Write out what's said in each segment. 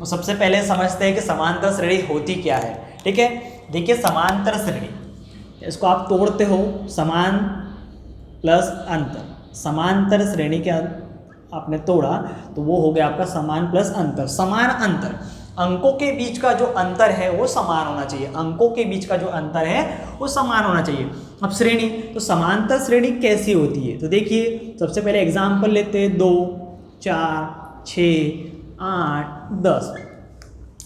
तो सबसे पहले समझते हैं कि समांतर श्रेणी होती क्या है। ठीक है, देखिए समांतर श्रेणी, इसको आप तोड़ते हो, समान प्लस अंतर, समांतर श्रेणी के आपने तोड़ा तो वो हो गया आपका समान प्लस अंतर। समान अंतर, अंकों के बीच का जो अंतर है वो समान होना चाहिए, अंकों के बीच का जो अंतर है वो समान होना चाहिए। अब श्रेणी, तो समांतर श्रेणी कैसी होती है, तो देखिए सबसे पहले एग्जाम्पल लेते हैं 2, 4, 6, 8, 10।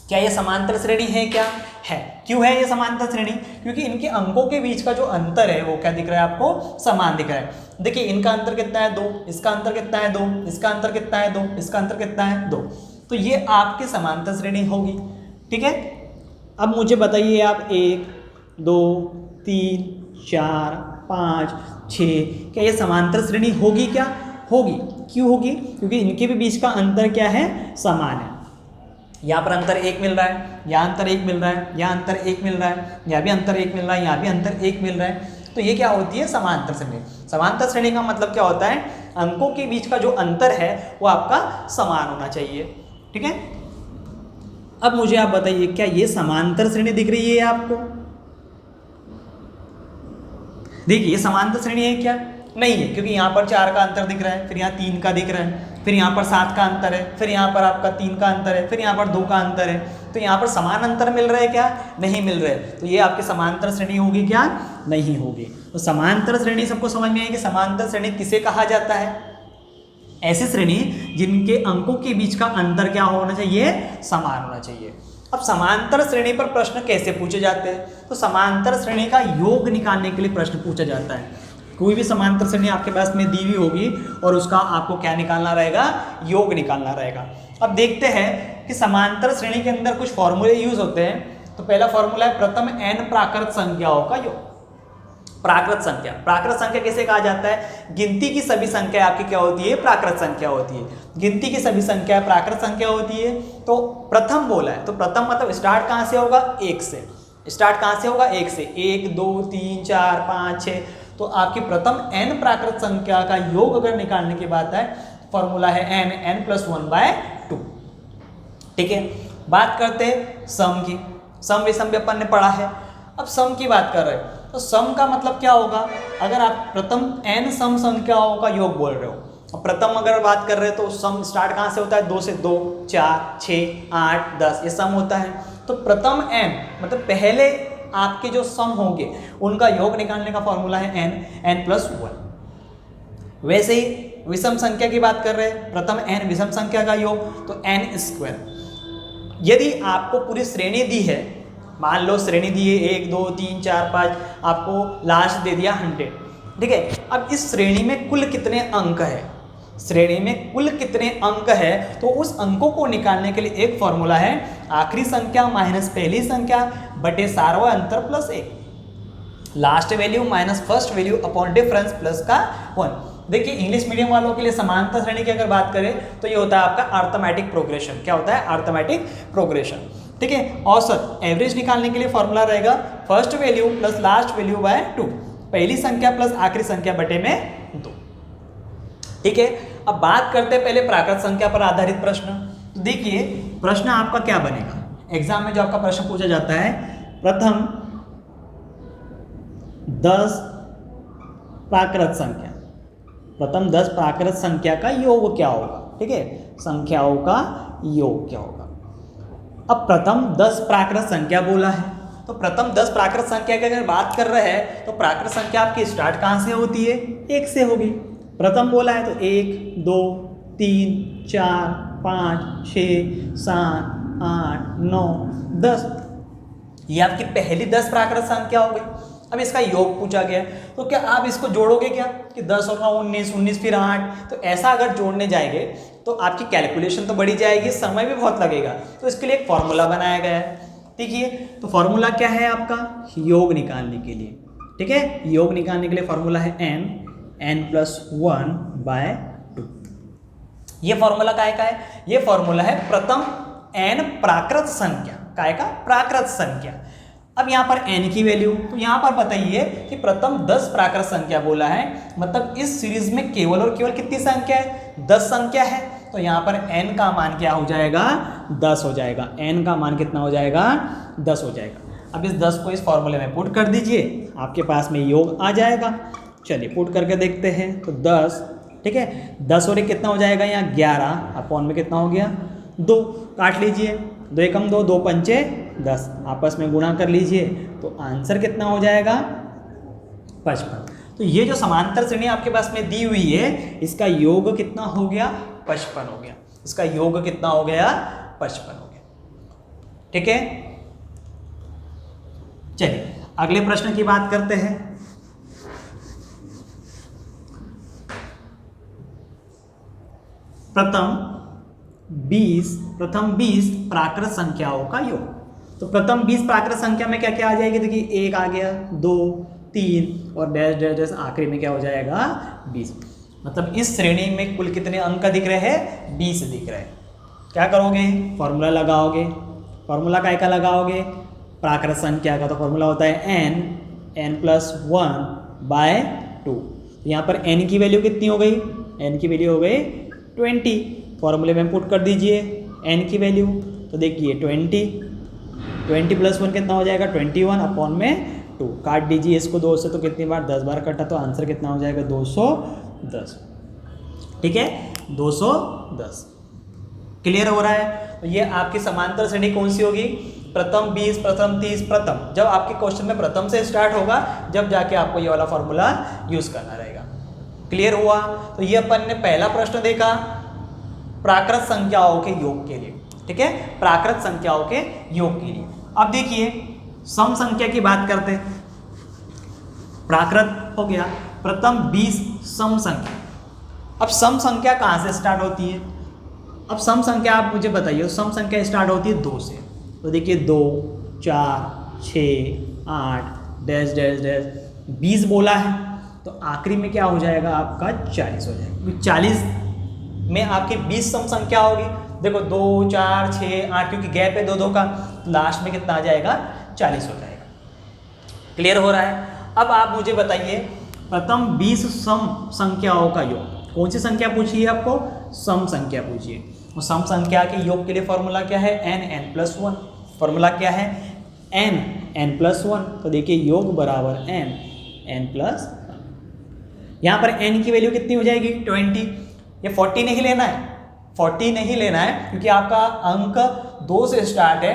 क्या ये समांतर श्रेणी है? क्या है? क्यों है ये समांतर श्रेणी? क्योंकि इनके अंकों के बीच का जो अंतर है वो क्या दिख रहा है आपको? समान दिख रहा है। देखिए इनका अंतर कितना है? 2, इसका अंतर कितना है? 2, इसका अंतर कितना है? 2, इसका अंतर कितना है? 2। तो ये आपकी समांतर श्रेणी होगी। ठीक है, अब मुझे बताइए आप 1, 2, 3, 4, 5, 6, क्या ये समांतर श्रेणी होगी? क्या होगी? क्यों होगी? क्योंकि इनके भी बीच का अंतर क्या है? समान है। यहाँ पर अंतर 1 मिल रहा है, यहाँ अंतर 1 मिल रहा है, यहाँ अंतर 1 मिल रहा है, यहाँ भी अंतर 1 मिल रहा है, यहाँ भी अंतर 1 मिल रहा है। तो ये क्या होती है? समांतर श्रेणी। समांतर श्रेणी का मतलब क्या होता है? अंकों के बीच का जो अंतर है वो आपका समान होना चाहिए। ठीक है, अब मुझे आप बताइए क्या ये समांतर श्रेणी दिख रही है आपको? देखिए समांतर श्रेणी है क्या? नहीं है, क्योंकि यहाँ पर 4 का अंतर दिख रहा है, फिर यहाँ 3 का दिख रहा है, फिर यहाँ पर 7 का अंतर है, फिर यहाँ पर आपका 3 का अंतर है, फिर यहाँ पर 2 का अंतर है। तो यहाँ पर समान अंतर मिल रहा है क्या? नहीं मिल रहा है। तो ये आपकी समांतर श्रेणी होगी क्या? नहीं होगी। तो समांतर श्रेणी सबको समझ में है कि समांतर श्रेणी किसे कहा जाता है? ऐसी श्रेणी जिनके अंकों के बीच का अंतर क्या होना चाहिए? समान होना चाहिए। अब समांतर श्रेणी पर प्रश्न कैसे पूछे जाते हैं? तो समांतर श्रेणी का योग निकालने के लिए प्रश्न पूछा जाता है। कोई भी समांतर श्रेणी आपके पास में दी हुई होगी और उसका आपको क्या निकालना रहेगा? योग निकालना रहेगा। अब देखते हैं कि समांतर श्रेणी के अंदर कुछ फॉर्मूले यूज होते हैं। तो पहला फॉर्मूला है प्रथम n प्राकृत संख्याओं का योग। प्राकृत संख्या, प्राकृत संख्या किसे कहा जाता है? गिनती की सभी संख्या आपकी क्या होती है? प्राकृत संख्या होती है। गिनती की सभी संख्या प्राकृत संख्या होती है। तो प्रथम बोला है, तो प्रथम मतलब स्टार्ट कहाँ से होगा? 1 से। स्टार्ट कहाँ से होगा? 1 से। 1, 2, 3, 4, 5, 6। तो आपकी प्रथम n प्राकृत संख्या का योग अगर निकालने की बात है, फॉर्मूला है n + 1/2। ठीक है, बात करते हैं सम की। सम विषम भी अपन ने पढ़ा है। अब सम की बात कर रहे हैं तो सम का मतलब क्या होगा? अगर आप प्रथम n सम संख्याओं का योग बोल रहे हो, और प्रथम अगर बात कर रहे हैं तो सम स्टार्ट कहाँ से होता है? 2 से। 2, 4, 6, 8, 10 ये सम होता है। तो प्रथम n मतलब पहले आपके जो सम होंगे उनका योग निकालने का फॉर्मूला है n + 1। वैसे ही विषम संख्या की बात कर रहे हैं, प्रथम n विषम संख्या का योग तो n²। यदि आपको पूरी श्रेणी दी है, मान लो श्रेणी दी है 1, 2, 3, 4, 5, आपको लास्ट दे दिया 100। ठीक है, अब इस श्रेणी में कुल कितने अंक है? श्रेणी में कुल कितने अंक है? तो उस अंकों को निकालने के लिए एक फॉर्मूला है आखिरी संख्या माइनस पहली संख्या बटे सार्वत्रिक अंतर plus 1। Last value minus first value upon difference plus का 1। देखिए इंग्लिश मीडियम वालों के लिए समांतर श्रेणी की अगर बात करें तो ये होता है आपका अर्थमेटिक प्रोग्रेशन। क्या होता है? Arithmetic progression. ठीक है, औसत एवरेज निकालने के लिए फॉर्मूला रहेगा first value plus last value by 2, पहली संख्या प्लस आखिरी संख्या बटे में 2। ठीक है, अब बात करते हैं पहले प्राकृत संख्या पर आधारित प्रश्न। तो देखिए प्रश्न आपका क्या बनेगा? एग्जाम में जो आपका प्रश्न पूछा जाता है, प्रथम 10 प्राकृत संख्या, प्रथम 10 प्राकृत संख्या का योग क्या होगा? ठीक है, संख्याओं का योग क्या होगा? अब प्रथम 10 प्राकृत संख्या बोला है, तो प्रथम 10 प्राकृत संख्या की अगर बात कर रहे हैं तो प्राकृत संख्या आपकी स्टार्ट कहाँ से होती है? 1 से होगी। प्रथम बोला है तो 1, 2, 3, 4, 5, 6, 7, 8, 9, 10, ये आपकी पहली 10 प्राकृत संख्या हो गई। अब इसका योग पूछा गया तो क्या आप इसको जोड़ोगे क्या कि 10 और 9 19, 19 फिर 8? तो ऐसा अगर जोड़ने जाएंगे तो आपकी कैलकुलेशन तो बढ़ी जाएगी, समय भी बहुत लगेगा। तो इसके लिए एक फॉर्मूला बनाया गया है। देखिए तो फॉर्मूला क्या है आपका? योग निकालने के लिए। ठीक है, योग निकालने के लिए फॉर्मूला है n + 1/2। ये फॉर्मूला काय का है? ये फॉर्मूला है प्रथम n प्राकृत संख्या। काय का? प्राकृत संख्या। अब यहाँ पर n की वैल्यू, तो यहाँ पर बताइए कि प्रथम 10 प्राकृत संख्या बोला है, मतलब इस सीरीज में केवल और केवल कितनी संख्या है? 10 संख्या है। तो यहाँ पर n का मान क्या हो जाएगा, 10 हो जाएगा। n का मान कितना हो जाएगा, 10 हो जाएगा। अब इस 10 को इस फॉर्मूले में पुट कर दीजिए, आपके पास में योग आ जाएगा। चलिए पुट करके देखते हैं। तो 10, ठीक है, 10 और 1 कितना हो जाएगा, यहाँ 11 अपॉन में कितना हो गया, 2। काट लीजिए, 2 एकम 2, 2 पंचे 10, आपस में गुणा कर लीजिए तो आंसर कितना हो जाएगा, 55। तो ये जो समांतर श्रेणी आपके पास में दी हुई है, इसका योग कितना हो गया, 55 हो गया। इसका योग कितना हो गया, 55 हो गया। ठीक है, चलिए अगले प्रश्न की बात करते हैं। प्रथम 20 प्राकृत संख्याओं का योग। तो प्रथम 20 प्राकृत संख्या में क्या क्या आ जाएगी, देखिए 1 आ गया, 2, 3 और डैश डैश डैश, आखिरी में क्या हो जाएगा, 20। मतलब इस श्रेणी में कुल कितने अंक दिख रहे हैं, 20 दिख रहे हैं। क्या करोगे, फॉर्मूला लगाओगे। फॉर्मूला काय का लगाओगे, प्राकृत संख्या का। तो फॉर्मूला होता है n+1/2। यहाँ पर n की वैल्यू कितनी हो गई, n की वैल्यू हो गई 20। फॉर्मूले में पुट कर दीजिए n की वैल्यू। तो देखिए 20 + 1 कितना हो जाएगा, 21 अपॉन में 2। काट दीजिए इसको 2 से, तो कितनी बार, 10 बार कटा, तो आंसर कितना हो जाएगा, 210। ठीक है, 210। क्लियर हो रहा है। तो ये आपकी समांतर श्रेणी कौन सी होगी, प्रथम 20, प्रथम 30, प्रथम। जब आपके क्वेश्चन में प्रथम से स्टार्ट होगा, जब जाके आपको ये वाला फॉर्मूला यूज करना रहेगा। क्लियर हुआ। तो ये अपन ने पहला प्रश्न देखा प्राकृत संख्याओं के योग के लिए। ठीक है, प्राकृत संख्याओं के योग के लिए। अब देखिए सम संख्या की बात करते हैं। प्राकृत हो गया, प्रथम 20 सम संख्या। अब सम संख्या कहाँ से स्टार्ट होती है, अब सम संख्या आप मुझे बताइए। सम संख्या स्टार्ट होती है 2 से। तो देखिए 2, 4, 6, 8 डैश डैश डैश 20 बोला है, तो आखिरी में क्या हो जाएगा आपका, 40 हो जाएगा। 40 में आपकी 20 सम संख्या होगी। देखो 2, 4, 6, 8, क्योंकि गैप है 2 का, तो लास्ट में कितना आ जाएगा, 40 हो जाएगा। क्लियर हो रहा है। अब आप मुझे बताइए प्रथम 20 सम संख्याओं का योग। कौन सी संख्या पूछी है आपको, सम संख्या पूछिए। और सम संख्या के योग के लिए फॉर्मूला क्या है, n+1। फॉर्मूला क्या है, n+1। तो देखिए योग बराबर n+1। यहाँ पर n की वैल्यू कितनी हो जाएगी, 20। ये 40 नहीं लेना है, 40 नहीं लेना है, क्योंकि आपका अंक 2 से स्टार्ट है,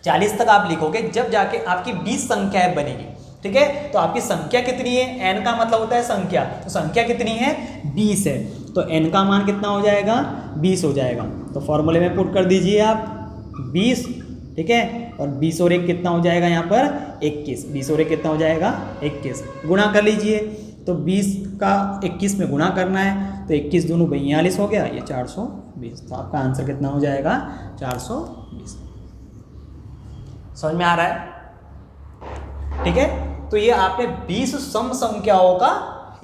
40 तक आप लिखोगे जब जाके आपकी 20 संख्याएं बनेगी। ठीक है, तो आपकी संख्या कितनी है, n का मतलब होता है संख्या, तो संख्या कितनी है, 20 है। तो n का मान कितना हो जाएगा, 20 हो जाएगा। तो फॉर्मूले में पुट कर दीजिए आप 20। ठीक है, और 20 और 1 कितना हो जाएगा, यहाँ पर 21। 20 और 1 कितना हो जाएगा, 21। गुणा कर लीजिए। तो 20 का 21 में गुणा करना है, तो 21 दूनी 42 हो गया, ये 420। तो आपका आंसर कितना हो जाएगा, 420। समझ में आ रहा है। ठीक है, तो ये आपने 20 सम संख्याओं का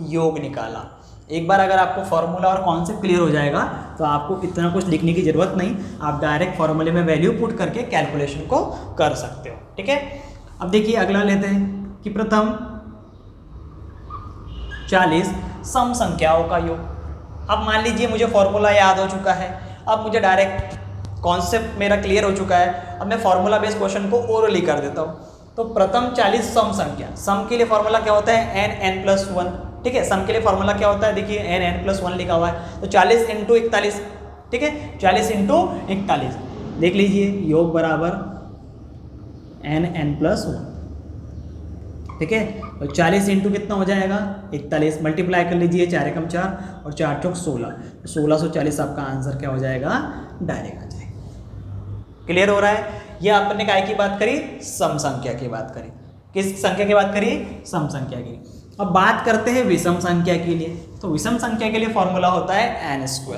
योग निकाला। एक बार अगर आपको फॉर्मूला और कॉन्सेप्ट क्लियर हो जाएगा, तो आपको इतना कुछ लिखने की जरूरत नहीं, आप डायरेक्ट फॉर्मूले में वैल्यू पुट करके कैलकुलेशन को कर सकते हो। ठीक है, अब देखिए अगला लेते हैं कि प्रथम 40 सम संख्याओं का योग। अब मान लीजिए मुझे फॉर्मूला याद हो चुका है, अब मुझे डायरेक्ट कॉन्सेप्ट मेरा क्लियर हो चुका है। अब मैं फॉर्मूला बेस्ड क्वेश्चन को ओरली कर देता हूँ। तो प्रथम 40 सम संख्या, सम के लिए फॉर्मूला क्या होता है, n+1। ठीक है, सम के लिए फॉर्मूला क्या होता है, देखिए n+1 लिखा हुआ है। तो 40 × 41। ठीक है, 40 × 41 देख लीजिए, योग बराबर n+1। ठीक है, और 40 इंटू कितना हो जाएगा, 41। मल्टीप्लाई कर लीजिए, 4 एकम 4 और 4 चौक 16। 1640 आपका आंसर क्या हो जाएगा, डायरेक्ट आ जाएगा। क्लियर हो रहा है। यह आपने काय की बात करी, सम संख्या की बात करी। किस संख्या की बात करी, सम संख्या की। अब बात करते हैं विषम संख्या के लिए। तो विषम संख्या के लिए फॉर्मूला होता है n²।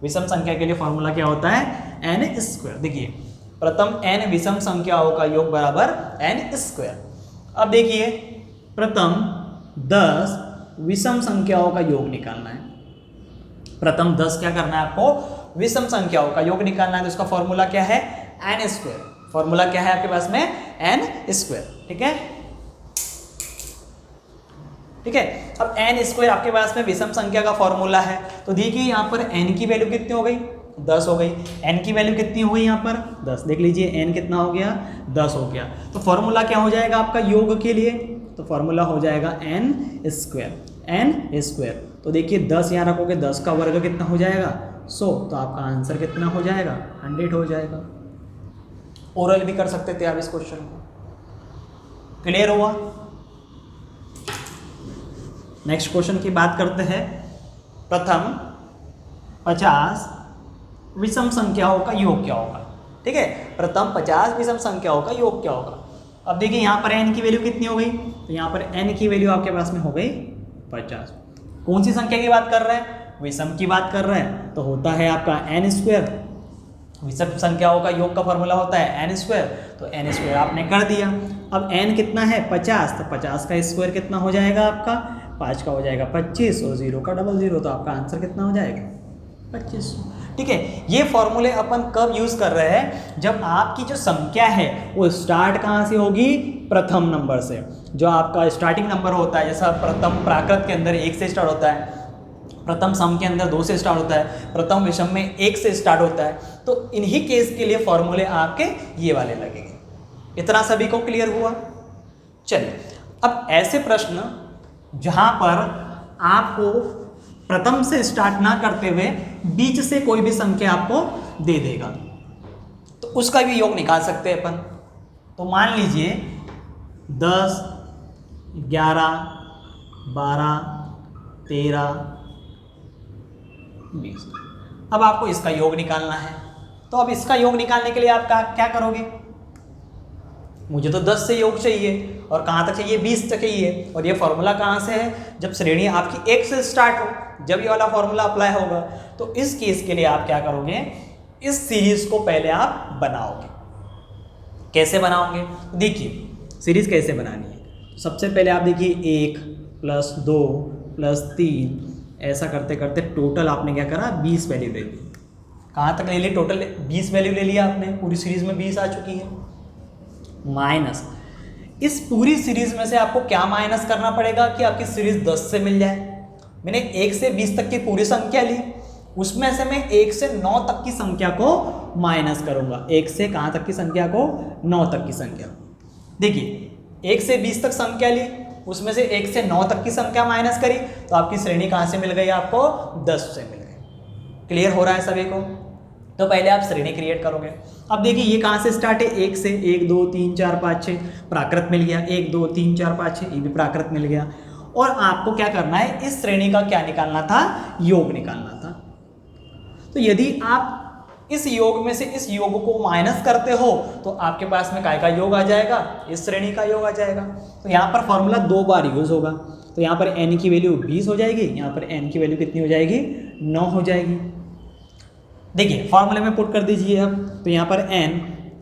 विषम संख्या के लिए फॉर्मूला क्या होता है, n²। देखिए प्रथम n विषम संख्याओं का योग बराबर n²। अब देखिए प्रथम 10 विषम संख्याओं का योग निकालना है। प्रथम 10 क्या करना है आपको, विषम संख्याओं का योग निकालना है। तो इसका फॉर्मूला क्या है, n²। फॉर्मूला क्या है आपके पास में, n²। ठीक है, ठीक है। अब एन स्क्वायर आपके पास में विषम संख्या का फॉर्मूला है, तो देखिए यहाँ पर एन की वैल्यू कितनी हो गई, 10 हो गई। एन की वैल्यू कितनी हो गई यहाँ पर 10, देख लीजिए एन कितना हो गया 10 हो गया। तो फॉर्मूला क्या हो जाएगा आपका योग के लिए, तो फॉर्मूला हो जाएगा एन स्क्वायर। तो देखिए 10 यहाँ रखोगे, 10 का वर्ग कितना हो जाएगा 100, तो आपका आंसर कितना हो जाएगा 100 हो जाएगा। ओरल भी कर सकते थे आप इस क्वेश्चन को। क्लियर हुआ। नेक्स्ट क्वेश्चन की बात करते हैं। प्रथम 50 विषम संख्याओं का योग क्या होगा, ठीक है। प्रथम 50 विषम संख्याओं का योग क्या होगा। अब देखिए यहाँ पर n की वैल्यू कितनी हो गई, तो यहाँ पर n की वैल्यू आपके पास में हो गई 50। कौन सी संख्या की बात कर रहे हैं, विषम की बात कर रहे हैं, तो होता है आपका n स्क्वायर। विषम संख्याओं का योग का फॉर्मूला होता है n स्क्वायर, तो n स्क्वायर आपने कर दिया। अब n कितना है 50, तो 50 का स्क्वायर कितना हो जाएगा आपका 5 का हो जाएगा 25 और 0 का 00, तो आपका आंसर कितना हो जाएगा 25। ठीक है। ये फॉर्मूले अपन कब यूज कर रहे हैं, जब आपकी जो संख्या है वो स्टार्ट कहाँ से होगी, प्रथम नंबर से। जो आपका स्टार्टिंग नंबर होता है, जैसा प्रथम प्राकृत के अंदर 1 से स्टार्ट होता है, प्रथम सम के अंदर 2 से स्टार्ट होता है, प्रथम विषम में 1 से स्टार्ट होता है, तो इन्हीं केस के लिए फॉर्मूले आपके ये वाले लगेंगे। इतना सभी को क्लियर हुआ। चलिए अब ऐसे प्रश्न जहां पर आपको प्रथम से स्टार्ट ना करते हुए बीच से कोई भी संख्या आपको दे देगा, तो उसका भी योग निकाल सकते हैं अपन। तो मान लीजिए 10, 11, 12, 13, 20। अब आपको इसका योग निकालना है, तो अब इसका योग निकालने के लिए आप क्या करोगे, मुझे तो 10 से योग चाहिए और कहाँ तक चाहिए 20 तक चाहिए। और ये फॉर्मूला कहाँ से है, जब श्रेणी आपकी 1 से स्टार्ट हो, जब ये वाला फॉर्मूला अप्लाई होगा। तो इस केस के लिए आप क्या करोगे, इस सीरीज को पहले आप बनाओगे। कैसे बनाओगे, देखिए सीरीज कैसे बनानी है। सबसे पहले आप देखिए 1 + 2 + 3 ऐसा करते करते टोटल आपने क्या करा 20 वैल्यू ले ली। कहाँ तक ले ली, टोटल 20 वैल्यू ले लिया आपने, पूरी सीरीज में 20 आ चुकी है। माइनस इस पूरी सीरीज में से आपको क्या माइनस करना पड़ेगा कि आपकी सीरीज 10 से मिल जाए। मैंने 1 से 20 तक की पूरी संख्या ली, उसमें से मैं 1 से 9 तक की संख्या को माइनस करूंगा। 1 से कहाँ तक की संख्या को, 9 तक की संख्या। देखिए 1 से 20 तक संख्या ली, उसमें से 1 से 9 तक की संख्या माइनस करी, तो आपकी श्रेणी कहाँ से मिल गई, आपको 10 से मिल गई। क्लियर हो रहा है सभी को। तो पहले आप श्रेणी क्रिएट करोगे। अब देखिए ये कहाँ से स्टार्ट है, 1 से 1 2 3 4 5 6 प्राकृत मिल गया, 1 2 3 4 5 6 ये भी प्राकृत मिल गया। और आपको क्या करना है, इस श्रेणी का क्या निकालना था, योग निकालना था। तो यदि आप इस योग में से इस योग को माइनस करते हो तो आपके पास में काय का योग आ जाएगा, इस श्रेणी का योग आ जाएगा। तो यहाँ पर फॉर्मूला 2 बार यूज होगा। तो यहाँ पर n की वैल्यू 20 हो जाएगी, यहाँ पर n की वैल्यू कितनी हो जाएगी 9 हो जाएगी। देखिए फॉर्मूले में पुट कर दीजिए अब। तो यहाँ पर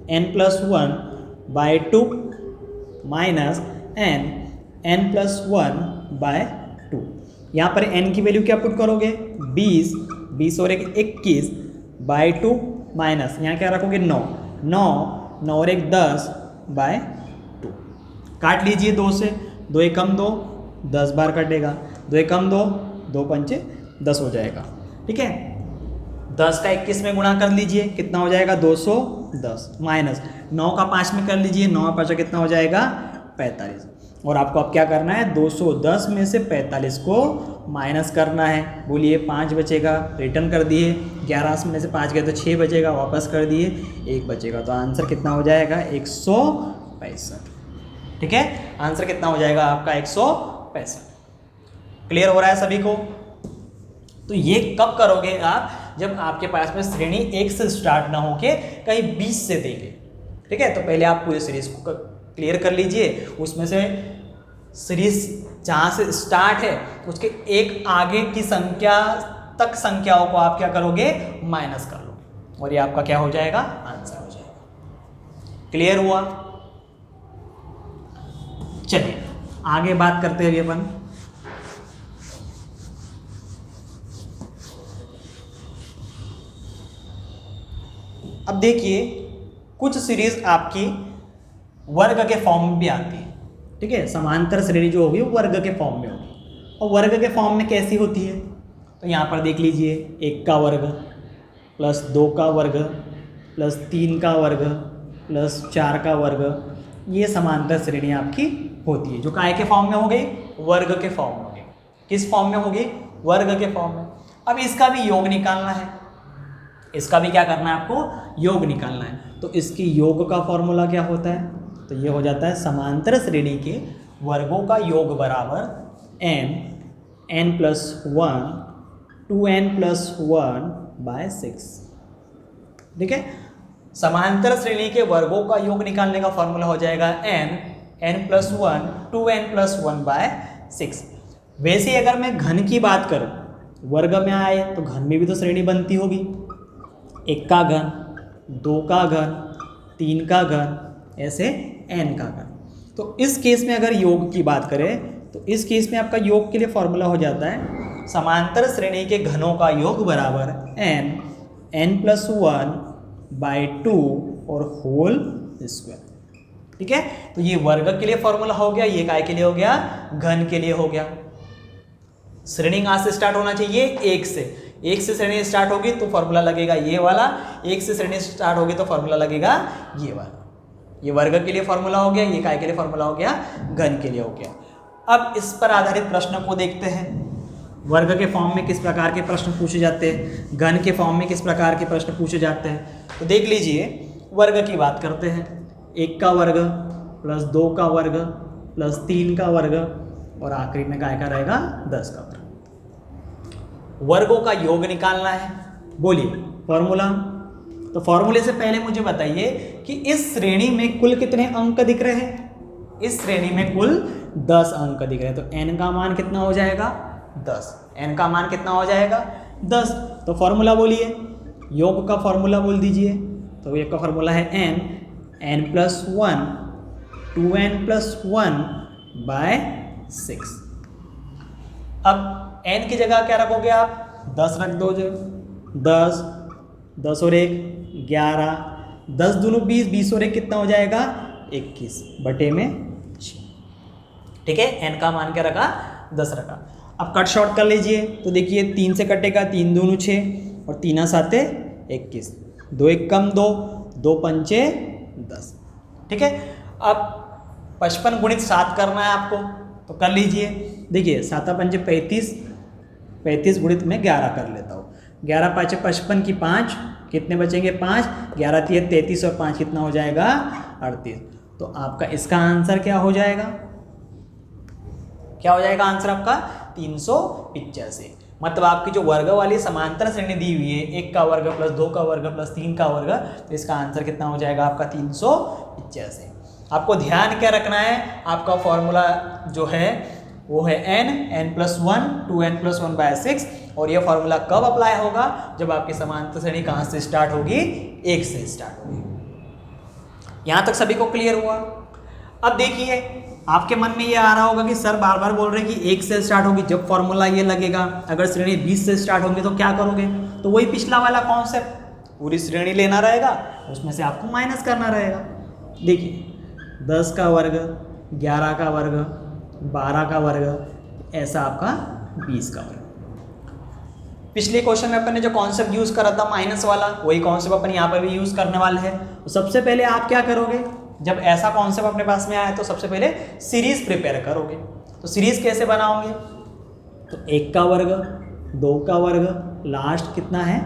n+1/2 माइनस n+1/2। यहाँ पर n की वैल्यू क्या पुट करोगे 20 और 21/2 माइनस यहाँ क्या रखोगे 9 और 10/2। काट लीजिए 2 से, 2 एकम 2, 10 बार कटेगा, 2 एकम 2, 2 पंचे 10 हो जाएगा। ठीक है। 10 का 21 में गुणा कर लीजिए, कितना हो जाएगा 210 माइनस 9 का 5 में कर लीजिए, 9 का 5 कितना हो जाएगा 45। और आपको अब क्या करना है 210 में से 45 को माइनस करना है। बोलिए 5 बचेगा, रिटर्न कर दिए, 11 में से 5 गए तो 6 बचेगा, वापस कर दिए 1 बचेगा। तो आंसर कितना हो जाएगा 165। ठीक है, आंसर कितना हो जाएगा आपका 165। क्लियर हो रहा है सभी को। तो ये कब करोगे आप, जब आपके पास में श्रेणी 1 से स्टार्ट ना होके कहीं 20 से देंगे। ठीक है। तो पहले आप पूरी सीरीज को क्लियर कर लीजिए, उसमें से सीरीज जहाँ से स्टार्ट है उसके एक आगे की संख्या तक संख्याओं को आप क्या करोगे माइनस कर लो, और ये आपका क्या हो जाएगा आंसर हो जाएगा। क्लियर हुआ। चलिए आगे बात करते हैं अपन। अब देखिए कुछ सीरीज आपकी वर्ग के फॉर्म में भी आती है। ठीक है, समांतर श्रेणी जो होगी वो वर्ग के फॉर्म में होगी। और वर्ग के फॉर्म में कैसी होती है, तो यहाँ पर देख लीजिए 1 का वर्ग प्लस 2 का वर्ग प्लस 3 का वर्ग प्लस 4 का वर्ग, ये समांतर श्रेणी आपकी होती है, जो काय के फॉर्म में हो गई, वर्ग के फॉर्म में हो गई। किस फॉर्म में होगी, वर्ग के फॉर्म में। अब इसका भी योग निकालना है, इसका भी क्या करना है आपको, योग निकालना है। तो इसकी योग का फॉर्मूला क्या होता है, तो ये हो जाता है समांतर श्रेणी के वर्गों का योग बराबर n प्लस 1 2n+1/6। ठीक है, समांतर श्रेणी के वर्गों का योग निकालने का फॉर्मूला हो जाएगा n+1 2n+1/6। वैसे अगर मैं घन की बात करूं, वर्ग में आए तो घन में भी तो श्रेणी बनती होगी, 1 का घन, 2 का घन, 3 का घन, ऐसे n का घन। तो इस केस में अगर योग की बात करें तो इस केस में आपका योग के लिए फॉर्मूला हो जाता है समांतर श्रेणी के घनों का योग बराबर n+1/2 और होल स्क्वायर। ठीक है, तो ये वर्ग के लिए फॉर्मूला हो गया, ये काय के लिए हो गया, घन के लिए हो गया। श्रेणी कहाँ से स्टार्ट होना चाहिए, 1 से। 1 से श्रेणी स्टार्ट होगी तो फॉर्मूला लगेगा ये वाला, 1 से श्रेणी स्टार्ट होगी तो फॉर्मूला लगेगा ये वाला। ये वर्ग के लिए फॉर्मूला हो गया, ये काय के लिए फॉर्मूला हो गया, घन के लिए हो गया। अब इस पर आधारित प्रश्न को देखते हैं, वर्ग के फॉर्म में किस प्रकार के प्रश्न पूछे जाते हैं, घन के फॉर्म में किस प्रकार के प्रश्न पूछे जाते हैं। तो देख लीजिए, वर्ग की बात करते हैं, 1 का वर्ग प्लस 2 का वर्ग प्लस 3 का वर्ग और आखिरी में काय का रहेगा, 10 का वर्ग। वर्गों का योग निकालना है, बोलिए फॉर्मूला। तो फॉर्मूले से पहले मुझे बताइए कि इस श्रेणी में कुल कितने अंक दिख रहे हैं। इस श्रेणी में कुल 10 अंक दिख रहे हैं, तो n का मान कितना हो जाएगा, 10। n का मान कितना हो जाएगा, 10। तो फॉर्मूला बोलिए, योग का फॉर्मूला बोल दीजिए। तो योग का फॉर्मूला है n+1 2n+1/6। अब n की जगह क्या रखोगे आप, 10 रख दो। 10 और 1 11, 10 दूनी 20, 20 और 1 कितना हो जाएगा, 21/6। ठीक है, n का मान क्या रखा, 10 रखा। अब कट शॉर्ट कर लीजिए, तो देखिए 3 से कटेगा, 3 दूनी 6 और 3 7 21, 2 1 कम 2, 2 5 10। ठीक है, अब 55 गुणित 7 करना है आपको, तो कर लीजिए। देखिए 7 5 35, 35 गुणित में 11 कर लेता हूँ। 11 5 55 की 5, कितने बचेंगे 5, 11 3 33 और 5 कितना हो जाएगा, 38। तो आपका इसका आंसर क्या हो जाएगा, क्या हो जाएगा आंसर आपका, 385। मतलब आपकी जो वर्ग वाली समांतर श्रेणी दी हुई है, 1 का वर्ग प्लस 2 का वर्ग प्लस 3 का वर्ग, तो इसका आंसर कितना हो जाएगा आपका, 385। आपको ध्यान क्या रखना है, आपका फॉर्मूला जो है वो है n+1 2n+1/6। और ये फॉर्मूला कब अप्लाई होगा, जब आपकी समांतर श्रेणी कहाँ से स्टार्ट होगी, 1 से स्टार्ट होगी। यहाँ तक सभी को क्लियर हुआ। अब देखिए, आपके मन में ये आ रहा होगा कि सर बार बार बोल रहे हैं कि 1 से स्टार्ट होगी, जब फॉर्मूला ये लगेगा, अगर श्रेणी 20 से स्टार्ट होगी तो क्या करोगे। तो वही पिछला वाला कॉन्सेप्ट, पूरी श्रेणी लेना रहेगा, उसमें से आपको माइनस करना रहेगा। देखिए 10 का वर्ग, 11 का वर्ग, 12 का वर्ग, ऐसा आपका 20 का वर्ग। पिछले क्वेश्चन में अपन ने जो कॉन्सेप्ट यूज़ करा था माइनस वाला, वही कॉन्सेप्ट अपन यहाँ पर भी यूज़ करने वाले हैं। तो सबसे पहले आप क्या करोगे, जब ऐसा कॉन्सेप्ट अपने पास में आया तो सबसे पहले सीरीज प्रिपेयर करोगे। तो सीरीज कैसे बनाओगे, तो 1 का वर्ग, 2 का वर्ग, लास्ट कितना है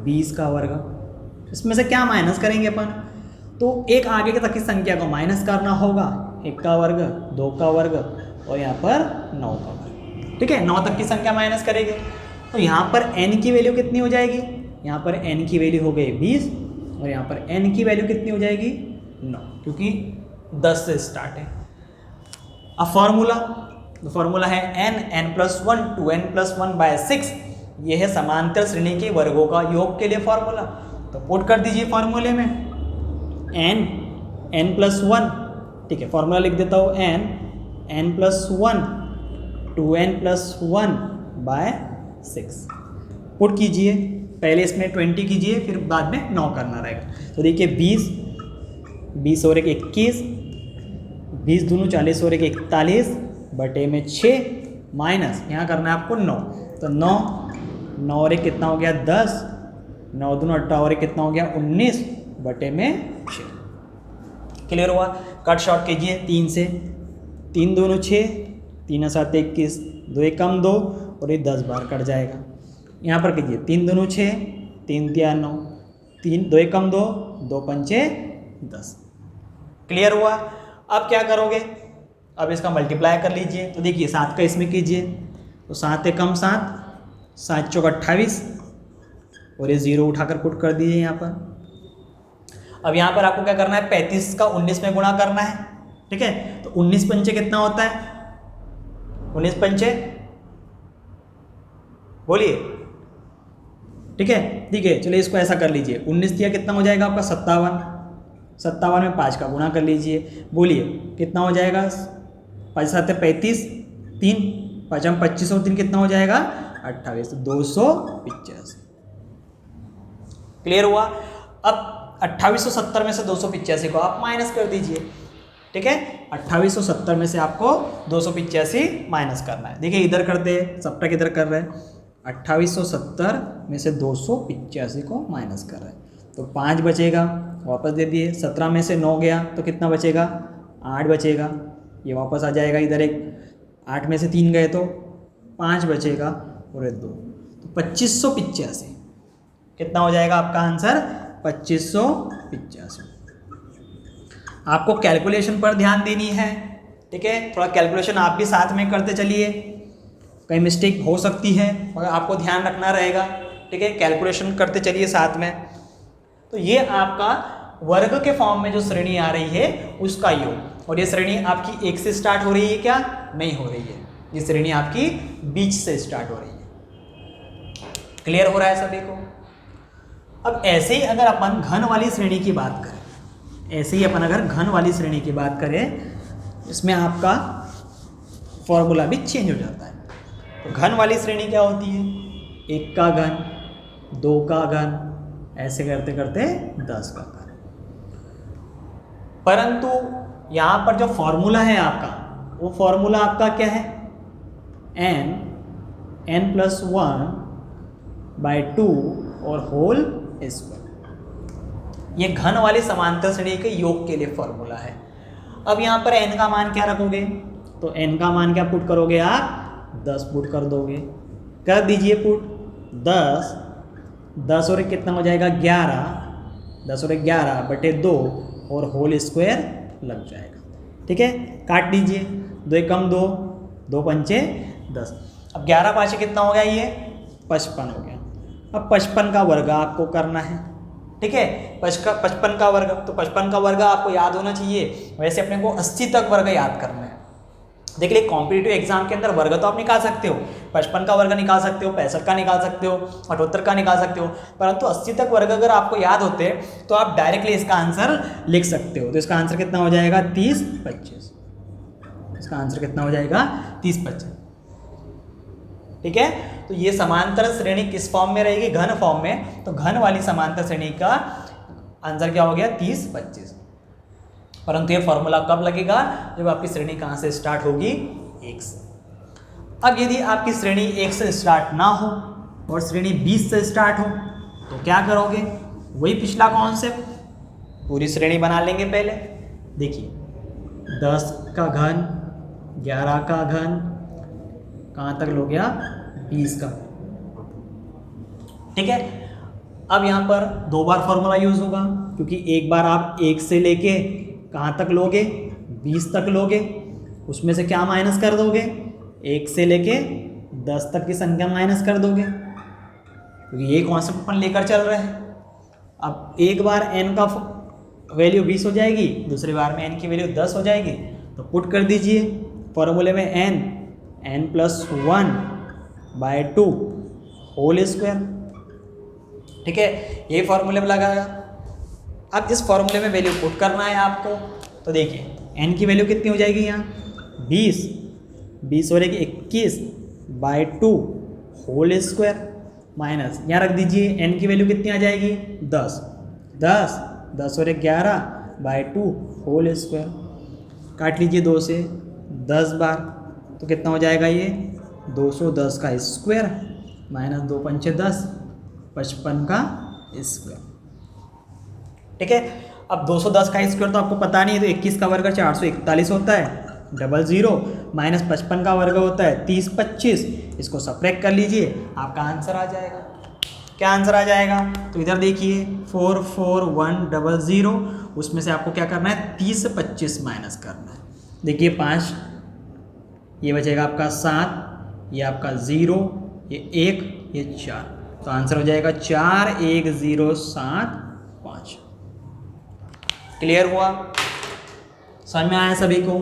20 का वर्ग। इसमें से क्या माइनस करेंगे अपन, तो एक आगे तक की संख्या को माइनस करना होगा, 1 का वर्ग, 2 का वर्ग और यहाँ पर 9 का वर्ग। ठीक है, 9 तक की संख्या माइनस करेंगे तो यहाँ पर n की वैल्यू कितनी हो जाएगी, यहाँ पर n की वैल्यू हो गई 20 और यहाँ पर n की वैल्यू कितनी हो जाएगी 9, क्योंकि 10 से स्टार्ट है। अब फॉर्मूला है n+1 2n+1/6। ये है समांतर श्रेणी के वर्गों का योग के लिए फॉर्मूला। तो पुट कर दीजिए फॉर्मूले में n+1। ठीक है, फॉर्मूला लिख देता हूँ n+1 2n+1/6। पुट कीजिए, पहले इसमें 20 कीजिए, फिर बाद में 9 करना रहेगा। तो देखिए 20 और 1 21, 20 दूनी 40 और 1 41/6 माइनस यहाँ करना है आपको 9, तो 9 9 और 1 कितना हो गया 10, 9 दूनी 18 और 1 कितना हो गया 19 बटे में 6। क्लियर हुआ? कट शॉर्ट कीजिए 3 से, 3 दूनी 6, 3 7 21, 2 1 कम 2 और ये 10 बार कट जाएगा। यहाँ पर कीजिए 3 दूनी 6, 3 3 9, 3 2 1 कम 2, 2 पंचे 10। क्लियर हुआ? अब क्या करोगे, अब इसका मल्टीप्लाई कर लीजिए। तो देखिए 7 का इसमें कीजिए, तो 7 1 कम 7, 7 चौक 28 और ये 0 उठाकर पुट कर दीजिए यहाँ पर। अब यहाँ पर आपको क्या करना है, 35 का 19 में गुणा करना है, ठीक है। तो 19 पंचे कितना होता है, 19 पंचे बोलिए, ठीक है। ठीक है, चलिए इसको ऐसा कर लीजिए, 19 दिया कितना हो जाएगा आपका 57, 57 में 5 का गुणा कर लीजिए, बोलिए कितना हो जाएगा, 5 7 35, 3 5 25 और 3 कितना हो जाएगा 28, 285। क्लियर हुआ? अब 2870 में से 285 को आप माइनस कर दीजिए, ठीक है। 2870 में से आपको 285 माइनस करना है। देखिए इधर करते हैं, सबट्रैक्ट इधर कर रहे हैं, 2870 में से 285 को माइनस कर रहे हैं, तो 5 बचेगा, वापस दे दिए। 17 में से 9 गया तो कितना बचेगा, 8 बचेगा, ये वापस आ जाएगा इधर एक, 8 में से 3 गए तो 5 बचेगा और 2, तो 2585 कितना हो जाएगा आपका आंसर, 2585। आपको कैलकुलेशन पर ध्यान देनी है, ठीक है। थोड़ा कैलकुलेशन आप भी साथ में करते चलिए, कहीं मिस्टेक हो सकती है मगर आपको ध्यान रखना रहेगा, ठीक है। कैलकुलेशन करते चलिए साथ में। तो ये आपका वर्ग के फॉर्म में जो श्रेणी आ रही है उसका योग, और ये श्रेणी आपकी 1 से स्टार्ट हो रही है क्या, नहीं हो रही है, ये श्रेणी आपकी बीच से स्टार्ट हो रही है। क्लियर हो रहा है सभी को? अब ऐसे ही अगर अपन घन वाली श्रेणी की बात करें, ऐसे ही अपन अगर घन वाली श्रेणी की बात करें, इसमें आपका फॉर्मूला भी चेंज हो जाता है। तो घन वाली श्रेणी क्या होती है, 1 का घन, 2 का घन, ऐसे करते करते 10 का घन। परंतु यहाँ पर जो फॉर्मूला है आपका, वो फॉर्मूला आपका क्या है, n + 1/2 और होल स्क्वायर। ये घन वाली समांतर श्रेणी के योग के लिए फॉर्मूला है। अब यहाँ पर n का मान क्या रखोगे, तो n का मान क्या पुट करोगे आप, 10 पुट कर दोगे, कर दीजिए पुट, 10 और 1 कितना हो जाएगा 11, 10 और 1 11 बटे 2 और होल स्क्वायर लग जाएगा, ठीक है। काट दीजिए, 2 1 कम 2, 2 पंचे 10। अब 11 पाँचे कितना हो गया, ये 55 हो गया। अब 55 का वर्ग आपको करना है, ठीक है। 55 का वर्ग, तो 55 का वर्ग आपको याद होना चाहिए। वैसे अपने को 80 तक वर्ग याद करना है। देखिए कॉम्पिटिटिव एग्जाम के अंदर वर्ग तो आप निकाल सकते हो, 55 का वर्ग निकाल सकते हो, 65 का निकाल सकते हो, 78 का निकाल सकते हो, परंतु 80 तक वर्ग अगर आपको याद होते तो आप डायरेक्टली इसका आंसर लिख सकते हो। तो इसका आंसर कितना हो जाएगा 30 25, इसका आंसर कितना हो जाएगा 30 25, ठीक है। तो ये समांतर श्रेणी किस फॉर्म में रहेगी, घन फॉर्म में। तो घन वाली समांतर श्रेणी का आंसर क्या हो गया 30 25। परंतु ये फॉर्मूला कब लगेगा, जब आपकी श्रेणी कहाँ से स्टार्ट होगी, 1 से। अब यदि आपकी श्रेणी 1 से स्टार्ट ना हो और श्रेणी 20 से स्टार्ट हो तो क्या करोगे, वही पिछला कॉन्सेप्ट, पूरी श्रेणी बना लेंगे पहले। देखिए 10 का घन, 11 का घन, कहाँ तक हो गया 20 का, ठीक है। अब यहाँ पर 2 बार फॉर्मूला यूज होगा, क्योंकि एक बार आप 1 से लेके कहाँ तक लोगे, 20 तक लोगे, उसमें से क्या माइनस कर दोगे, 1 से लेके 10 तक की संख्या माइनस कर दोगे, क्योंकि ये कॉन्सेप्ट अपन लेकर चल रहे हैं। अब एक बार n का वैल्यू 20 हो जाएगी, दूसरी बार में n की वैल्यू 10 हो जाएगी, तो पुट कर दीजिए फॉर्मूले में n + 1/2 होल स्क्वायर, ठीक है। ये फॉर्मूले में लगाया। अब इस फॉर्मूले में वैल्यू पुट करना है आपको। तो देखिए n की वैल्यू कितनी हो जाएगी, यहाँ 20 और 21/2 होल स्क्वायर, माइनस यहाँ रख दीजिए n की वैल्यू कितनी आ जाएगी 10 और 11/2 होल स्क्वायर। काट लीजिए 2 से 10 बार, तो कितना हो जाएगा ये 210 का स्क्वायर माइनस 2 पंचे 10, 55 का स्क्वायर। ठीक है, अब 210 का स्क्वायर तो आपको पता नहीं है, तो 21 का वर्ग 441 होता है, 00 माइनस 55 का वर्ग होता है 30 25, इसको सब्ट्रैक्ट कर लीजिए, आपका आंसर आ जाएगा। क्या आंसर आ जाएगा? तो इधर देखिए 44100, उसमें से आपको क्या करना है, 30 से 25 माइनस करना है। देखिए 5, ये बचेगा आपका 7, ये आपका 0, ये 1, ये 4, तो आंसर हो जाएगा 41075। क्लियर हुआ? समझ में आया सभी को?